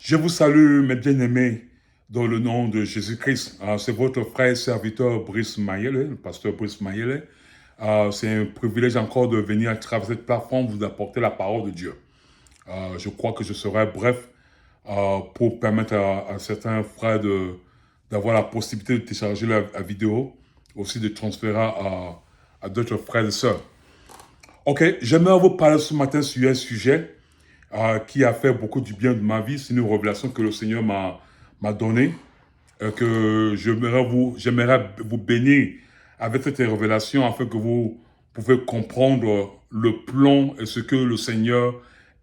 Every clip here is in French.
Je vous salue, mes bien-aimés, dans le nom de Jésus-Christ. C'est votre frère et serviteur Brice Mayele, le pasteur Brice Mayele. C'est un privilège encore de venir à travers cette plateforme vous apporter la parole de Dieu. Je crois que je serai bref pour permettre à certains frères d'avoir la possibilité de télécharger la vidéo, aussi de transférer à d'autres frères et sœurs. Ok, j'aimerais vous parler ce matin sur un sujet qui a fait beaucoup du bien de ma vie. C'est une révélation que le Seigneur m'a donnée, que j'aimerais vous bénir avec cette révélation afin que vous pouvez comprendre le plan et ce que le Seigneur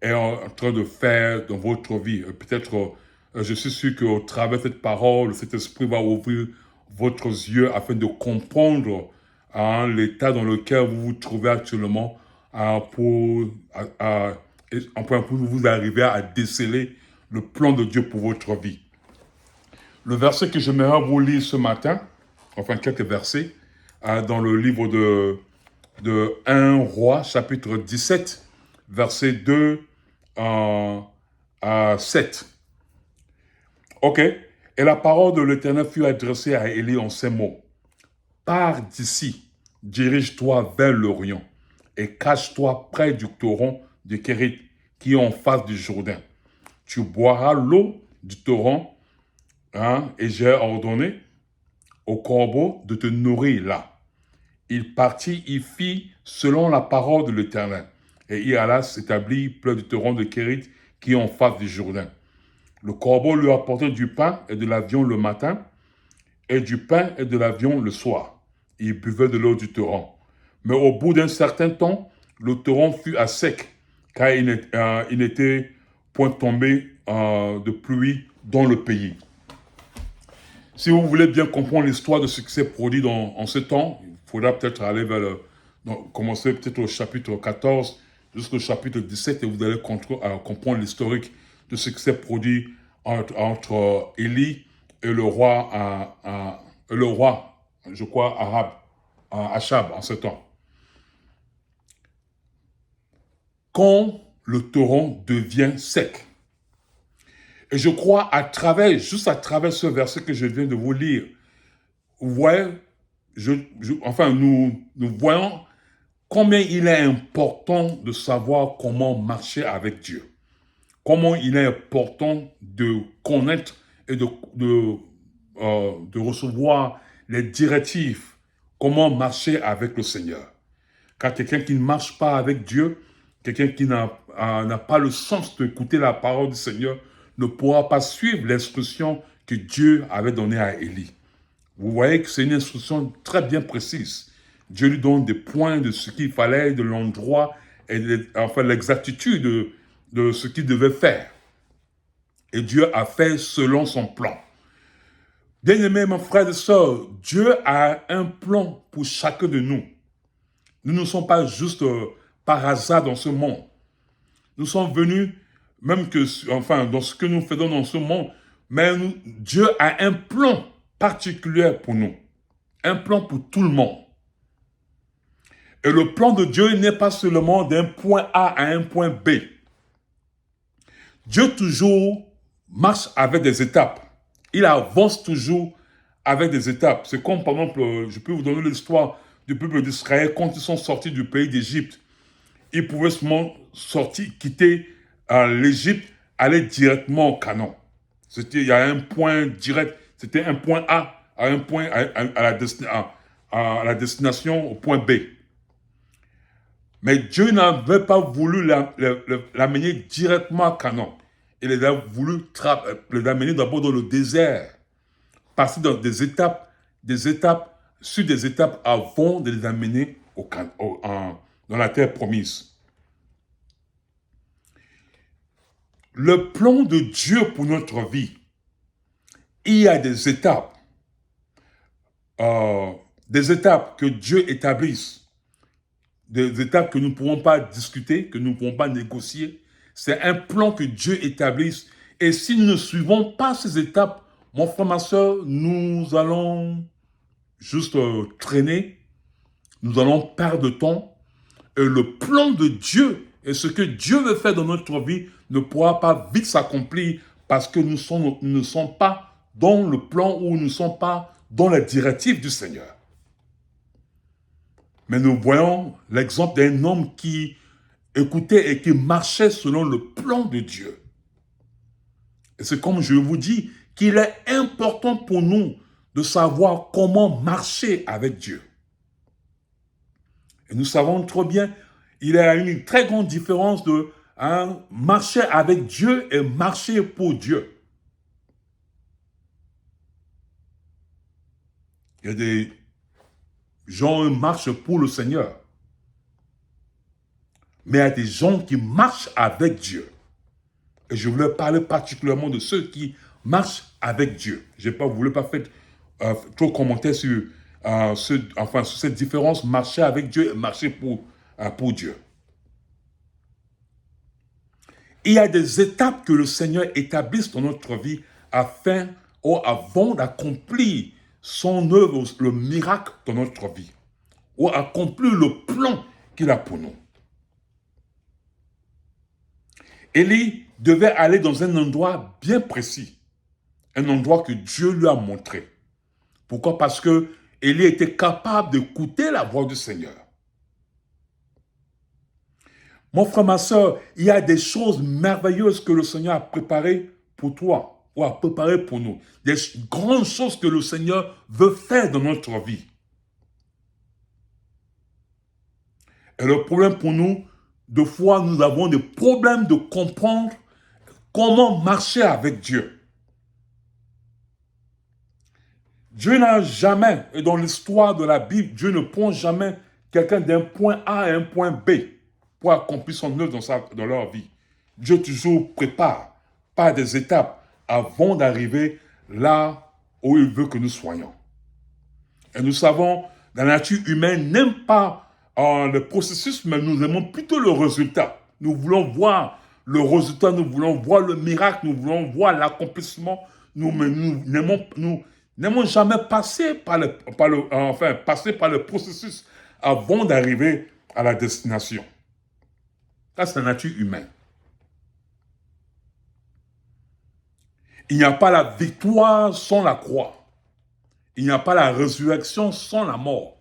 est en train de faire dans votre vie. Peut-être, je suis sûr qu'au travers de cette parole, cet esprit va ouvrir votre yeux afin de comprendre l'état dans lequel vous vous trouvez actuellement pour vous arriver à déceler le plan de Dieu pour votre vie. Le verset que j'aimerais vous lire ce matin, enfin quelques versets, dans le livre de 1 Roi, chapitre 17, versets 2 à 7. Ok. Et la parole de l'Éternel fut adressée à Élie en ces mots. Pars d'ici, dirige-toi vers l'Orient et cache-toi près du torrent de Kérit qui est en face du Jourdain. Tu boiras l'eau du torrent et j'ai ordonné au corbeau de te nourrir là. Il partit, il fit selon la parole de l'Éternel. Et il alla s'établir près du torrent de Kérit qui est en face du Jourdain. Le corbeau lui apportait du pain et de la viande le matin et du pain et de la viande le soir. Il buvait de l'eau du torrent. Mais au bout d'un certain temps, le torrent fut à sec, car il n'était point tombé de pluie dans le pays. Si vous voulez bien comprendre l'histoire de ce qui s'est produit en ce temps, il faudra peut-être aller commencer peut-être au chapitre 14 jusqu'au chapitre 17 et vous allez comprendre l'historique de ce qui s'est produit entre Élie et le roi, je crois, Achab en ce temps. Quand le torrent devient sec, et je crois juste à travers ce verset que je viens de vous lire, vous voyez, nous voyons combien il est important de savoir comment marcher avec Dieu. Comment il est important de connaître et de recevoir les directives, comment marcher avec le Seigneur. Car quelqu'un qui ne marche pas avec Dieu, quelqu'un qui n'a pas le sens d'écouter la parole du Seigneur, ne pourra pas suivre l'instruction que Dieu avait donnée à Élie. Vous voyez que c'est une instruction très bien précise. Dieu lui donne des points de ce qu'il fallait, de l'endroit, et l'exactitude de ce qu'il devait faire. Et Dieu a fait selon son plan. Bien-aimés, mes frères et sœurs, Dieu a un plan pour chacun de nous. Nous ne sommes pas juste par hasard dans ce monde. Nous sommes venus, dans ce que nous faisons dans ce monde, mais Dieu a un plan particulier pour nous. Un plan pour tout le monde. Et le plan de Dieu n'est pas seulement d'un point A à un point B. Dieu toujours marche avec des étapes. Il avance toujours avec des étapes. C'est comme, par exemple, je peux vous donner l'histoire du peuple d'Israël quand ils sont sortis du pays d'Égypte. Ils pouvaient seulement quitter l'Égypte, aller directement au Canaan. Il y a un point direct. C'était un point A à un point à la destination au point B. Mais Dieu n'avait pas voulu l'amener directement à Canaan. Il les a voulu l'amener d'abord dans le désert. Passer dans des étapes sur des étapes avant de les amener dans la terre promise. Le plan de Dieu pour notre vie, il y a des étapes que Dieu établisse. Des étapes que nous ne pourrons pas discuter, que nous ne pourrons pas négocier. C'est un plan que Dieu établisse. Et si nous ne suivons pas ces étapes, mon frère, ma soeur, nous allons juste traîner. Nous allons perdre de temps. Et le plan de Dieu et ce que Dieu veut faire dans notre vie ne pourra pas vite s'accomplir parce que nous ne sommes pas dans le plan ou nous ne sommes pas dans la directive du Seigneur. Mais nous voyons l'exemple d'un homme qui écoutait et qui marchait selon le plan de Dieu. Et c'est comme je vous dis qu'il est important pour nous de savoir comment marcher avec Dieu. Et nous savons trop bien, il y a une très grande différence de marcher avec Dieu et marcher pour Dieu. Il y a des gens qui marchent pour le Seigneur. Mais il y a des gens qui marchent avec Dieu. Et je voulais parler particulièrement de ceux qui marchent avec Dieu. Je ne voulais pas faire trop commenter sur, sur cette différence, marcher avec Dieu et marcher pour Dieu. Il y a des étapes que le Seigneur établisse dans notre vie avant d'accomplir son œuvre, le miracle dans notre vie, ou accomplir le plan qu'il a pour nous. Élie devait aller dans un endroit bien précis, un endroit que Dieu lui a montré. Pourquoi? Parce que Élie était capable d'écouter la voix du Seigneur. Mon frère, ma soeur, il y a des choses merveilleuses que le Seigneur a préparées pour toi, ou a préparées pour nous. Des grandes choses que le Seigneur veut faire dans notre vie. Et le problème pour nous, de fois, nous avons des problèmes de comprendre comment marcher avec Dieu. Dieu n'a jamais, et dans l'histoire de la Bible, Dieu ne prend jamais quelqu'un d'un point A à un point B pour accomplir son œuvre dans leur vie. Dieu toujours prépare par des étapes avant d'arriver là où il veut que nous soyons. Et nous savons, la nature humaine n'aime pas le processus, mais nous aimons plutôt le résultat. Nous voulons voir le résultat, nous voulons voir le miracle, nous voulons voir l'accomplissement. Nous n'aimons jamais passer par le processus avant d'arriver à la destination. Ça, c'est la nature humaine. Il n'y a pas la victoire sans la croix. Il n'y a pas la résurrection sans la mort.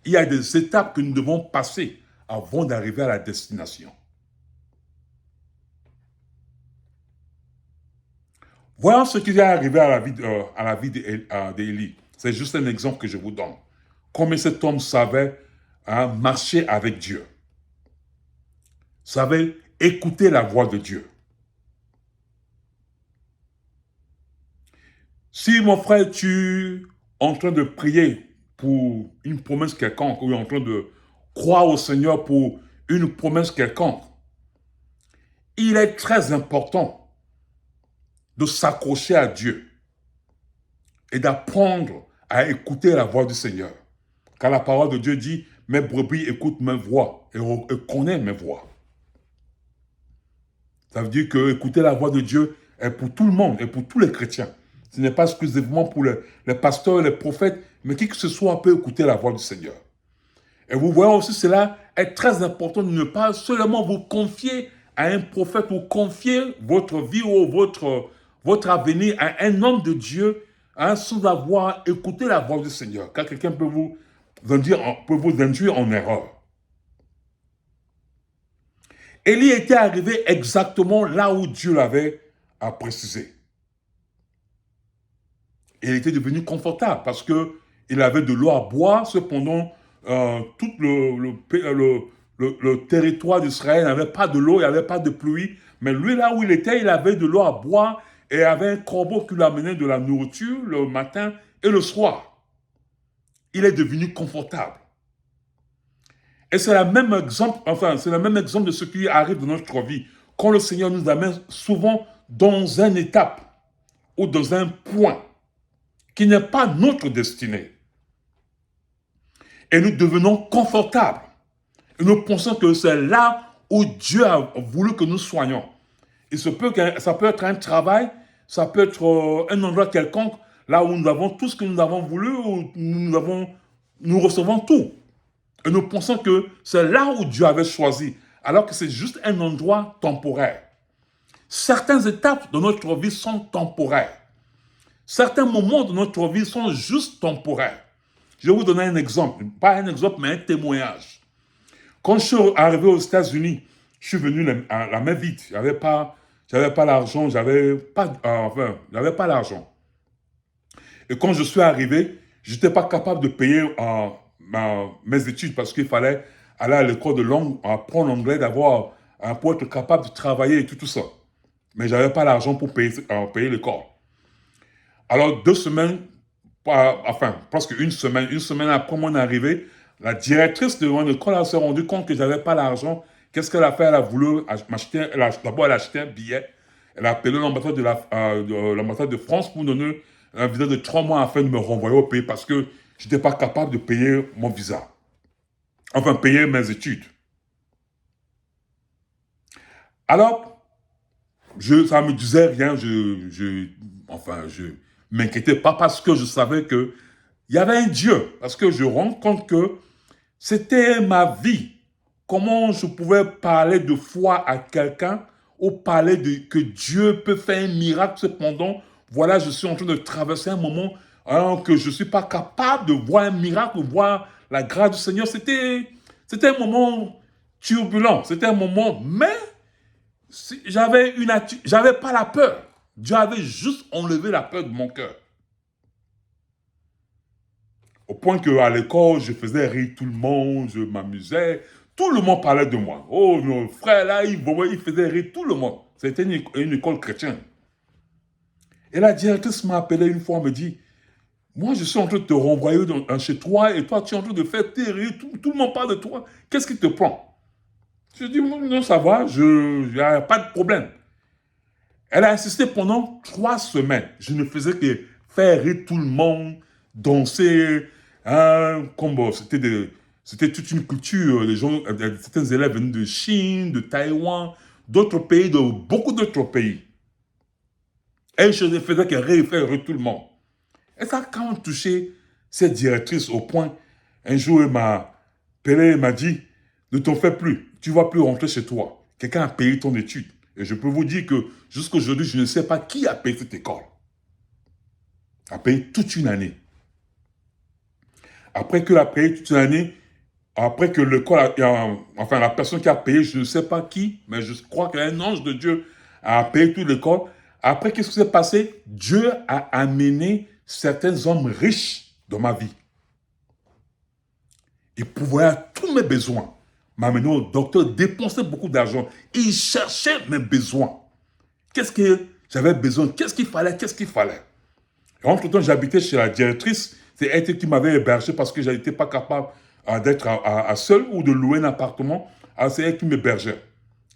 Il y a des étapes que nous devons passer avant d'arriver à la destination. Voilà ce qui est arrivé à la vie d'Élie. C'est juste un exemple que je vous donne. Comment cet homme savait marcher avec Dieu. Savait écouter la voix de Dieu. Si mon frère, tu es en train de prier pour une promesse quelconque, ou en train de croire au Seigneur pour une promesse quelconque, il est très important de s'accrocher à Dieu et d'apprendre à écouter la voix du Seigneur. Car la parole de Dieu dit, mes brebis écoutent mes voix et connaissent mes voix. Ça veut dire que écouter la voix de Dieu est pour tout le monde et pour tous les chrétiens. Ce n'est pas exclusivement pour les pasteurs et les prophètes, mais qui que ce soit peut écouter la voix du Seigneur. Et vous voyez aussi, cela est très important de ne pas seulement vous confier à un prophète ou confier votre vie ou votre avenir à un homme de Dieu sans avoir écouté la voix du Seigneur. Car quelqu'un peut vous induire en erreur. Élie était arrivé exactement là où Dieu l'avait précisé. Il était devenu confortable parce qu'il avait de l'eau à boire. Cependant, tout le territoire d'Israël n'avait pas de l'eau, il n'y avait pas de pluie. Mais lui, là où il était, il avait de l'eau à boire et il avait un corbeau qui lui amenait de la nourriture le matin et le soir. Il est devenu confortable. Et c'est le même exemple de ce qui arrive dans notre vie. Quand le Seigneur nous amène souvent dans une étape ou dans un point qui n'est pas notre destinée. Et nous devenons confortables. Et nous pensons que c'est là où Dieu a voulu que nous soyons. Et ça peut être un travail, ça peut être un endroit quelconque, là où nous avons tout ce que nous avons voulu, où nous recevons tout. Et nous pensons que c'est là où Dieu avait choisi, alors que c'est juste un endroit temporaire. Certaines étapes de notre vie sont temporaires. Certains moments de notre vie sont juste temporaires. Je vais vous donner un exemple, pas un exemple, mais un témoignage. Quand je suis arrivé aux États-Unis, je suis venu la main vide. J'avais pas l'argent, j'avais pas l'argent. Et quand je suis arrivé, je n'étais pas capable de payer mes études parce qu'il fallait aller à l'école de langue, apprendre l'anglais, pour être capable de travailler et tout ça. Mais je n'avais pas l'argent pour payer l'école. Alors, 2 semaines, presque une semaine après mon arrivée, la directrice de mon école s'est rendue compte que je n'avais pas l'argent. Qu'est-ce qu'elle a fait? Elle a voulu m'acheter, d'abord elle a acheté un billet. Elle a appelé l'ambassade de France pour me donner un visa de 3 mois afin de me renvoyer au pays parce que je n'étais pas capable de payer mon visa. Enfin, payer mes études. Alors, ça ne me disait rien, je m'inquiétais pas parce que je savais que il y avait un Dieu. Parce que je rends compte que c'était ma vie. Comment je pouvais parler de foi à quelqu'un ou parler que Dieu peut faire un miracle cependant. Voilà, je suis en train de traverser un moment que je ne suis pas capable de voir un miracle, de voir la grâce du Seigneur. C'était un moment turbulent. C'était un moment, mais j'avais pas la peur. Dieu avait juste enlevé la peur de mon cœur. Au point qu'à l'école, je faisais rire tout le monde, je m'amusais. Tout le monde parlait de moi. Oh, mon frère là, il faisait rire tout le monde. C'était une école chrétienne. Et la directrice m'a appelé une fois, me dit, moi je suis en train de te renvoyer chez toi et toi tu es en train de faire tes rires, tout le monde parle de toi. Qu'est-ce qui te prend? Je dis, non, ça va, il n'y a pas de problème. Elle a insisté pendant 3 semaines. Je ne faisais que faire rire tout le monde, danser, c'était toute une culture. Certains élèves venus de Chine, de Taïwan, d'autres pays, de beaucoup d'autres pays. Et je ne faisais que rire, faire rire tout le monde. Et ça a quand même touché cette directrice au point, un jour elle m'a appelé, elle m'a dit, ne t'en fais plus, tu ne vas plus rentrer chez toi. Quelqu'un a payé ton étude. Et je peux vous dire que jusqu'à aujourd'hui, je ne sais pas qui a payé cette école. A payé toute une année. Après qu'elle a payé toute une année, après que l'école, enfin la personne qui a payé, je ne sais pas qui, mais je crois qu'un ange de Dieu a payé toute l'école. Après, qu'est-ce qui s'est passé? Dieu a amené certains hommes riches dans ma vie. Il pourvoyait tous mes besoins. M'amenait au docteur, dépensait beaucoup d'argent. Il cherchait mes besoins. Qu'est-ce que j'avais besoin? Qu'est-ce qu'il fallait? Et entre-temps, j'habitais chez la directrice. C'est elle qui m'avait hébergé parce que je n'étais pas capable d'être à seul ou de louer un appartement. Alors, c'est elle qui m'hébergeait.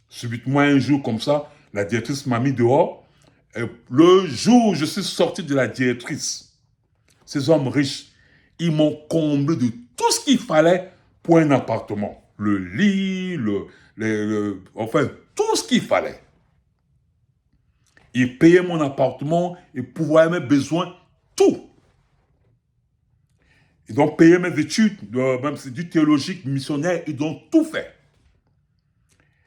Subitement, un jour comme ça, la directrice m'a mis dehors. Et le jour où je suis sorti de la directrice, ces hommes riches, ils m'ont comblé de tout ce qu'il fallait pour un appartement. Le lit, enfin, tout ce qu'il fallait. Ils payaient mon appartement, ils pourvoyaient mes besoins, tout. Ils ont payé mes études, même c'est du théologique, missionnaire, ils ont tout fait.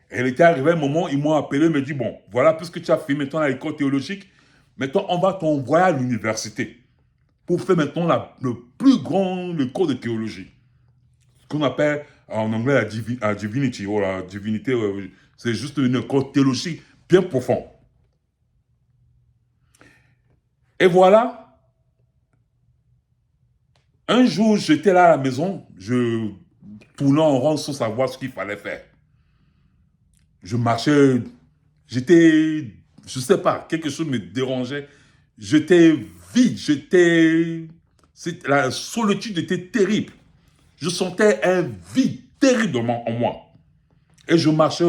Et il était arrivé un moment, ils m'ont appelé, ils m'ont dit, bon, voilà, puisque tu as fait maintenant à l'école théologique, maintenant on va t'envoyer à l'université pour faire maintenant le plus grand cours de théologie. Ce qu'on appelle en anglais la divinity, ou la divinité, c'est juste une école théologique bien profonde. Et voilà, un jour, j'étais là à la maison, je tournais en rond sans savoir ce qu'il fallait faire. Je marchais, je ne sais pas, quelque chose me dérangeait. J'étais vide, la solitude était terrible. Je sentais un vide terrible en moi. Et je marchais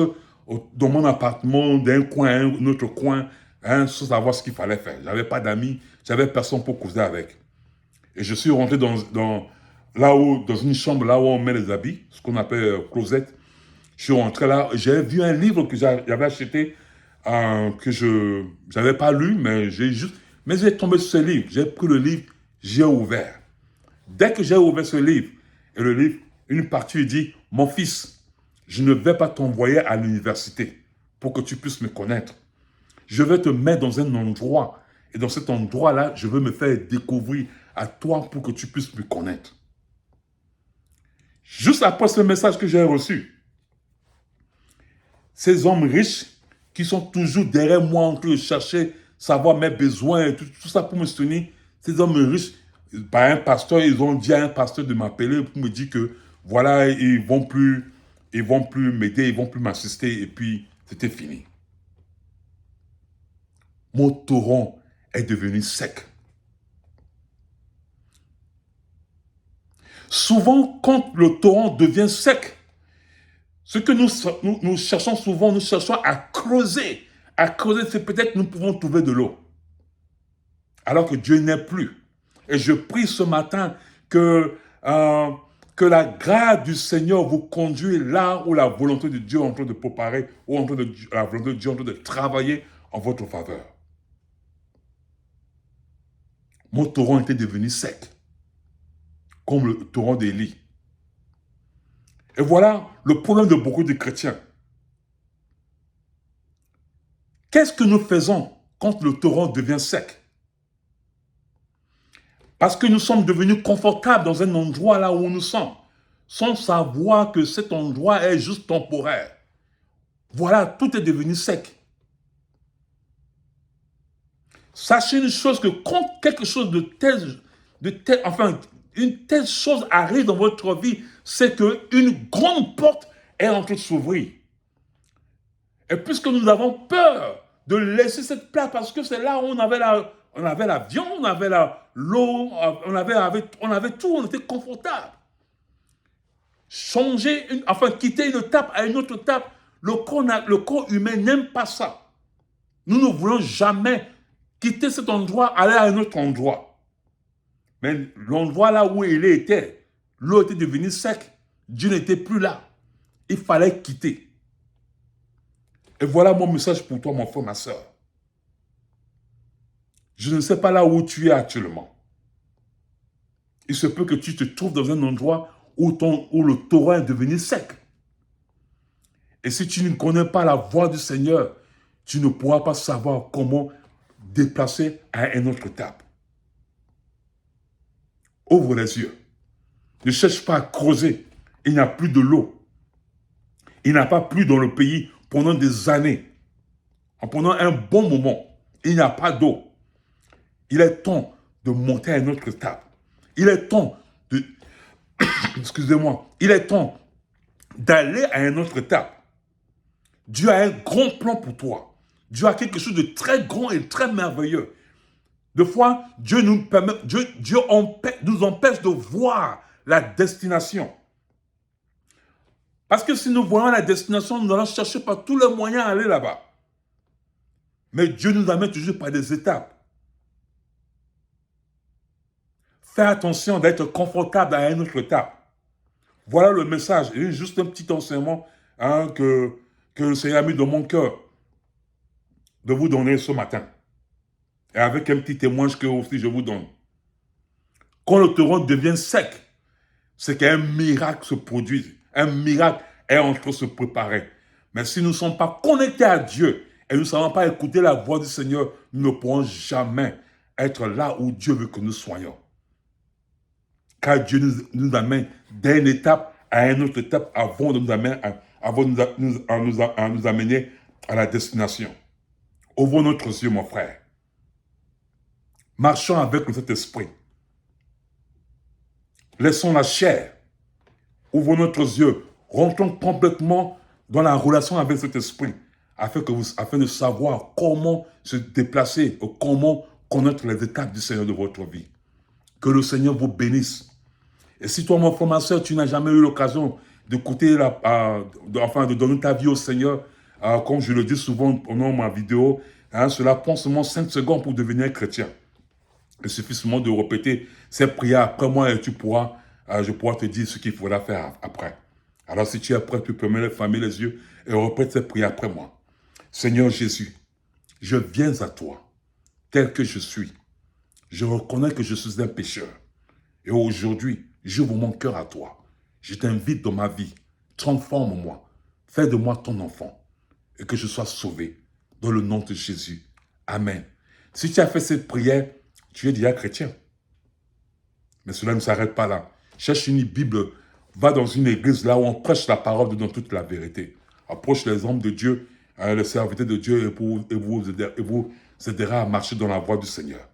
dans mon appartement, d'un coin à un autre coin, sans savoir ce qu'il fallait faire. Je n'avais pas d'amis, j'avais personne pour causer avec. Et je suis rentré dans une chambre là où on met les habits, ce qu'on appelle closet. Je suis rentré là, j'ai vu un livre que j'avais acheté, que je n'avais pas lu, mais j'ai tombé sur ce livre. J'ai pris le livre, j'ai ouvert. Dès que j'ai ouvert ce livre, et le livre, une partie dit, mon fils, je ne vais pas t'envoyer à l'université pour que tu puisses me connaître. je vais te mettre dans un endroit. Et dans cet endroit-là, je veux me faire découvrir à toi pour que tu puisses me connaître. Juste après ce message que j'ai reçu, ces hommes riches qui sont toujours derrière moi en train de chercher, savoir mes besoins et tout ça pour me soutenir, ces hommes riches, par un pasteur, ils ont dit à un pasteur de m'appeler pour me dire que voilà, ils vont plus m'aider, ils vont plus m'assister et puis c'était fini. Mon torrent est devenu sec. Souvent, quand le torrent devient sec, ce que nous cherchons souvent, nous cherchons à creuser. À creuser, c'est peut-être nous pouvons trouver de l'eau. Alors que Dieu n'est plus. Et je prie ce matin que la grâce du Seigneur vous conduise là où la volonté de Dieu est en train de préparer, ou la volonté de Dieu est en train de travailler en votre faveur. Mon torrent était devenu sec, comme le torrent d'Élie. Et voilà le problème de beaucoup de chrétiens. Qu'est-ce que nous faisons quand le torrent devient sec? Parce que nous sommes devenus confortables dans un endroit là où nous sommes, sans savoir que cet endroit est juste temporaire. Voilà, tout est devenu sec. Sachez une chose, que quand quelque chose une telle chose arrive dans votre vie, c'est qu'une grande porte est en train de s'ouvrir. Et puisque nous avons peur de laisser cette place, parce que c'est là où on avait la viande, on avait l'eau, on avait tout, on était confortable. Quitter une table à une autre table, le corps humain n'aime pas ça. Nous ne voulons jamais quitter cet endroit, aller à un autre endroit. Mais l'endroit là où il était, l'eau était devenue sec. Dieu n'était plus là. Il fallait quitter. Et voilà mon message pour toi, mon frère, ma soeur. Je ne sais pas là où tu es actuellement. Il se peut que tu te trouves dans un endroit où le torrent est devenu sec. Et si tu ne connais pas la voie du Seigneur, tu ne pourras pas savoir comment déplacer à une autre étape. Ouvre les yeux. Ne cherche pas à creuser. Il n'y a plus de l'eau. Il n'y a pas plu dans le pays pendant des années. Pendant un bon moment, il n'y a pas d'eau. Il est temps de monter à une autre étape. Il est temps de... Excusez-moi. Il est temps d'aller à une autre étape. Dieu a un grand plan pour toi. Dieu a quelque chose de très grand et très merveilleux. Des fois, Dieu nous empêche de voir la destination. Parce que si nous voyons la destination, nous allons chercher par tous les moyens à aller là-bas. Mais Dieu nous amène toujours par des étapes. Fais attention d'être confortable à une autre étape. Voilà le message. Et juste un petit enseignement que le Seigneur a mis dans mon cœur de vous donner ce matin. Et avec un petit témoignage que aussi je vous donne. Quand le torrent devient sec, c'est qu'un miracle se produit. Un miracle est en train de se préparer. Mais si nous ne sommes pas connectés à Dieu et nous ne savons pas écouter la voix du Seigneur, nous ne pourrons jamais être là où Dieu veut que nous soyons. Car Dieu nous amène d'une étape à une autre étape avant de nous amener à la destination. Ouvrons notre yeux, mon frère. Marchons avec le Saint-Esprit. Laissons la chair. Ouvrons notre yeux. Rentrons complètement dans la relation avec cet esprit afin de savoir comment se déplacer, comment connaître les étapes du Seigneur de votre vie. Que le Seigneur vous bénisse. Et si toi, mon frère, ma soeur, tu n'as jamais eu l'occasion d'écouter, de donner ta vie au Seigneur, comme je le dis souvent pendant ma vidéo, cela prend seulement 5 secondes pour devenir chrétien. Il suffit seulement de répéter ces prières après moi et je pourras te dire ce qu'il faudra faire après. Alors si tu es prêt, tu peux fermer les yeux et répète ces prières après moi. Seigneur Jésus, je viens à toi, tel que je suis. Je reconnais que je suis un pécheur. Et aujourd'hui, j'ouvre mon cœur à toi. Je t'invite dans ma vie. Transforme-moi. Fais de moi ton enfant. Et que je sois sauvé dans le nom de Jésus. Amen. Si tu as fait cette prière, tu es déjà chrétien. Mais cela ne s'arrête pas là. Cherche une Bible, va dans une église là où on prêche la parole de dans toute la vérité. Approche les hommes de Dieu, les serviteurs de Dieu et vous aidera à marcher dans la voie du Seigneur.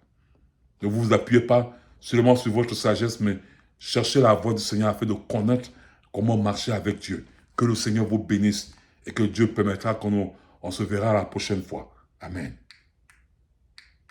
Ne vous appuyez pas seulement sur votre sagesse, mais cherchez la voie du Seigneur afin de connaître comment marcher avec Dieu. Que le Seigneur vous bénisse et que Dieu permettra qu'on se verra la prochaine fois. Amen.